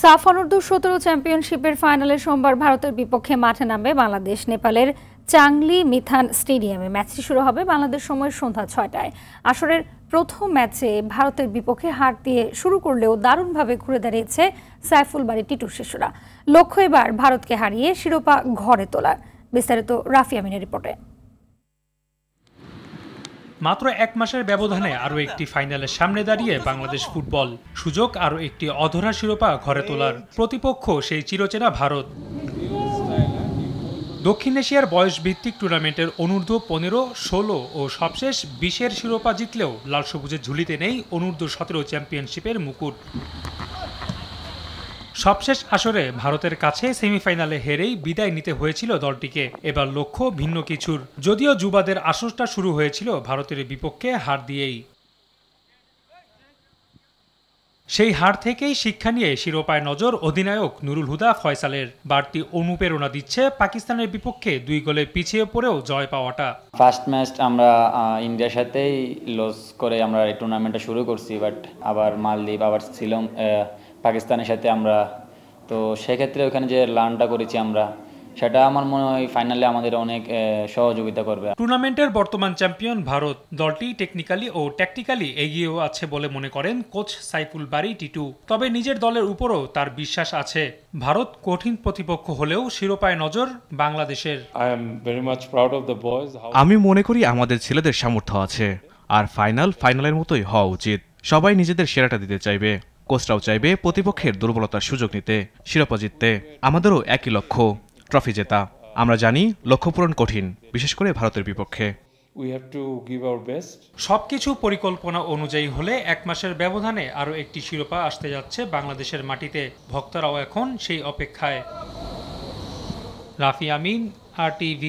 সাফ অনূর্ধ্ব-17 চ্যাম্পিয়নশিপের ফাইনালে সোমবার ভারতের বিপক্ষে মাঠে নামবে বাংলাদেশ। নেপালের চাংলি মিথান স্টেডিয়ামে ম্যাচটি শুরু হবে বাংলাদেশ সময় সন্ধ্যা 6টায়। আসরের প্রথম ম্যাচে ভারতের বিপক্ষে হার দিয়ে শুরু করলেও দারুণভাবে ঘুরে দাঁড়িয়েছে সাইফুল বারী টিটুর শিশুরা। লক্ষ্য এবার ভারতকে হারিয়ে শিরোপা ঘরে তোলার। বিস্তারিত রাফি আমিনের রিপোর্টে। মাত্র এক মাসের ব্যবধানে আরও একটি ফাইনালের সামনে দাঁড়িয়ে বাংলাদেশ ফুটবল। সুযোগ আরও একটি অধরা শিরোপা ঘরে তোলার। প্রতিপক্ষ সেই চিরচেনা ভারত। দক্ষিণ এশিয়ার বয়সভিত্তিক টুর্নামেন্টের অনূর্ধ্ব-15, 16 ও সবশেষ 20-এর শিরোপা জিতলেও লাল সবুজের ঝুলিতে নেই অনূর্ধ্ব-17 চ্যাম্পিয়নশিপের মুকুট। সবশেষ আসরে ভারতের কাছে সেমিফাইনালে হেরেই বিদায় নিতে হয়েছিল দলটিকে। এবার লক্ষ্য ভিন্ন কিছুর। যদিও যুবাদের আসরটা শুরু হয়েছিল ভারতের বিপক্ষে হার দিয়েই। সেই হার থেকেই শিক্ষা নিয়ে শিরোপায় নজর অধিনায়ক নুরুল হুদা ফয়সালের। বাড়তি অনুপ্রেরণা দিচ্ছে পাকিস্তানের বিপক্ষে 2 গোলে পিছিয়ে পড়েও জয় পাওয়াটা। ফার্স্ট ম্যাচ আমরা ইন্ডিয়ার সাথেই লস করে আমরা এই টুর্নামেন্টটা শুরু করছি, বাট আবার মালদ্বীপ আবার পাকিস্তানের সাথে আমরা, তো সেক্ষেত্রে ওখানে যে লার্নটা করেছি আমরা, সেটা আমার মনে হয় ফাইনালে আমাদের অনেক সহযোগিতা করবে। টুর্নামেন্টের বর্তমান চ্যাম্পিয়ন ভারত। দলটি টেকনিক্যালি ও ট্যাকটিক্যালি এগিয়েও আছে বলে মনে করেন কোচ সাইফুল বারী টিটু। তবে নিজের দলের উপরও তার বিশ্বাস আছে। ভারত কঠিন প্রতিপক্ষ হলেও শিরোপায় নজর বাংলাদেশের। আমি মনে করি আমাদের ছেলেদের সামর্থ্য আছে, আর ফাইনালের মতোই হওয়া উচিত। সবাই নিজেদের সেরাটা দিতে চাইবে। কোচরাও চাইবে প্রতিপক্ষের দুর্বলতার সুযোগ নিতে, শিরোপা জিততে। আমাদেরও একই লক্ষ্য, ট্রফি জেতা। আমরা জানি লক্ষ্য পূরণ কঠিন, বিশেষ করে ভারতের বিপক্ষে। সবকিছু পরিকল্পনা অনুযায়ী হলে 1 মাসের ব্যবধানে আরও একটি শিরোপা আসতে যাচ্ছে বাংলাদেশের মাটিতে। ভক্তরাও এখন সেই অপেক্ষায়। রাফি আমিন, RTV।